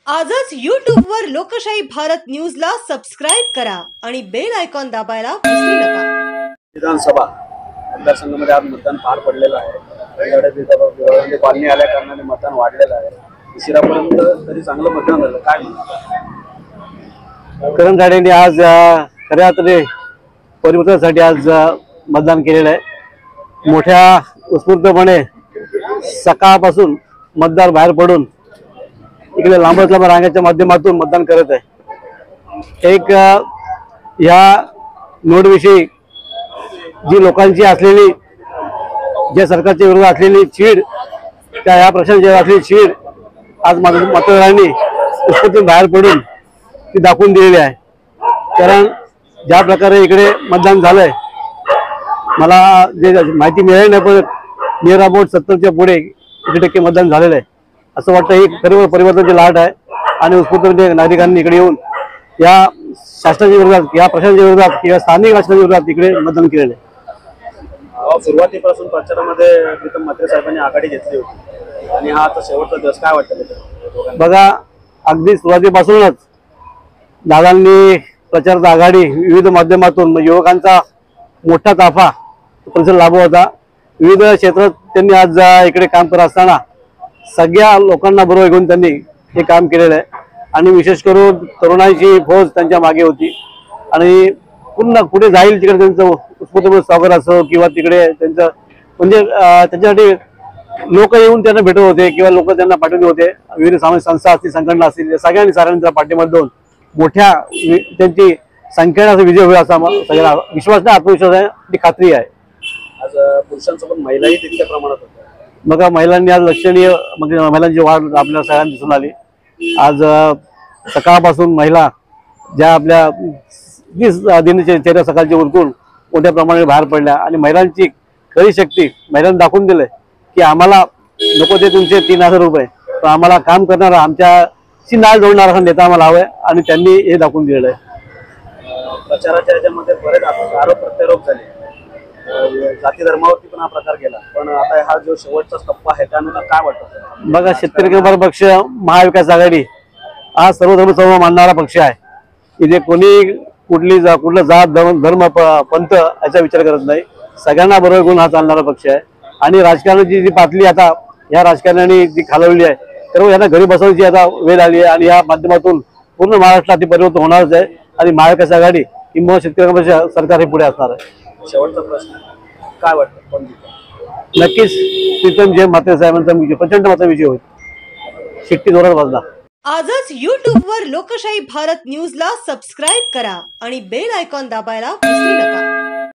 आजच YouTube वर लोकशाही भारत न्यूजला सबस्क्राइब करा आणि बेल आयकॉन दाबायला विसरू नका। विधानसभा मतदारसंघामध्ये आज मतदान पार पडलेलं आहे। कॉलनी आल्या कारणाने मतदान वाढलेलं आहे। उशिरापर्यंत तरी चांगलं मतदान झालं। काय करण झाडेंनी आज खऱ्या अर्थाने परिवर्तनासाठी आज मतदान केलेलं आहे। मोठ्या उत्स्फूर्तपणे सकाळपासून मतदार बाहेर पडून इकडे लांबच लांब रांगेच्या माध्यमातून मतदान करत आहे। एक या नोटविषयी जी लोकांची असलेली ज्या सरकारच्या विरोधात असलेली चीड त्या या प्रश्नाच्या असलेली चीड आज मतदारांनी उत्स्फूर्तपणे बाहेर पडून ती दाखवून दिलेली आहे। कारण ज्या प्रकारे इकडे मतदान झालंय मला जे माहिती मिळाली नाही पण नियर अबाउट 70च्या पुढे 80% मतदान झालेलं आहे। असं वाटतं ही खरी परिवर्तनाची लाट आहे आणि उत्स्फूर्तपणे नागरिकांनी इकडे येऊन या शासनाच्या विरोधात या प्रशासनाच्या विरोधात किंवा स्थानिक राजकारणाच्या विरोधात इकडे मतदान केलेलं आहे। सुरुवातीपासून प्रचारामध्ये प्रीतम म्हात्रे साहेबांनी आघाडी घेतली होती आणि हा आता शेवटचा दिवस काय वाटतं? बघा अगदी सुरुवातीपासूनच दादांनी प्रचारात आघाडी विविध माध्यमातून युवकांचा मोठा ताफा परिसर लाभला होता। विविध क्षेत्रात त्यांनी आज इकडे काम करत असताना सगळ्या लोकांना बरोबर घेऊन त्यांनी हे काम केलेलं आहे आणि विशेष करून तरुणांची फौज त्यांच्या मागे होती आणि पुन्हा पुढे जाईल तिकडे त्यांचं उत्स्फूर्त स्वागत असो किंवा तिकडे त्यांचं म्हणजे त्याच्यासाठी लोक येऊन त्यांना भेटत होते किंवा लोक त्यांना पाठवले होते। विविध सामाजिक संस्था असतील संघटना असतील सगळ्यांनी साऱ्यांच्या पाठीमध्ये देऊन मोठ्या त्यांची संख्येने विजय होईल असा सगळ्यांना विश्वास नाही आत्मविश्वास आहे ती खात्री आहे। आज पुरुषांसोबत महिलाही तितक्या प्रमाणात होत्या। बघा महिलांनी आज लक्षणीय महिलांची वाढ आपल्याला सगळ्यांना दिसून आली। आज सकाळपासून महिला ज्या आपल्या दिनचर्या सकाळची उरकून मोठ्या प्रमाणात बाहेर पडल्या आणि महिलांची खरी शक्ती महिलांनी दाखवून दिले की आम्हाला नको ते तुमचे 3000 रुपये पण आम्हाला काम करणारा आमच्याशी नाळ जोडणारा नेता आम्हाला हवाय आणि त्यांनी हे दाखवून दिलेलं आहे। प्रचाराच्या याच्यामध्ये बरेच आरोप प्रत्यारोप झाले, जाती धर्मावरती पण हा प्रकार केला, पण आता हा जो शेवटचा टप्पा आहे त्यानंतर काय वाटतं? बघा शेतकरी कामगार पक्ष महाविकास आघाडी हा सर्व धर्म समभाव मानणारा पक्ष आहे। इथे कोणी कुठलं जात धर्म पंथ याचा विचार करत नाही। सगळ्यांना बरोबर घेऊन हा चालणारा पक्ष आहे आणि राजकारणाची जी पातळी आता या राजकारण्यांनी जी खालवली आहे तर यांना घरी बसवण्याची आता वेळ आली आहे आणि या माध्यमातून पूर्ण महाराष्ट्रात ती परिवर्तन होणारच आहे आणि महाविकास आघाडी किंवा शेतकरी कामगार सरकार हे पुढे असणार आहे। शेवटचा प्रश्न काय वाटतं? नक्कीच प्रीतम म्हात्रे साहेबांचा विजय प्रचंड मताचा विजय होईल। शिट्टी जोरात वाजला। आजच YouTube वर लोकशाही भारत न्यूजला सबस्क्राइब करा आणि बेल आयकॉन दाबायला विसरू नका।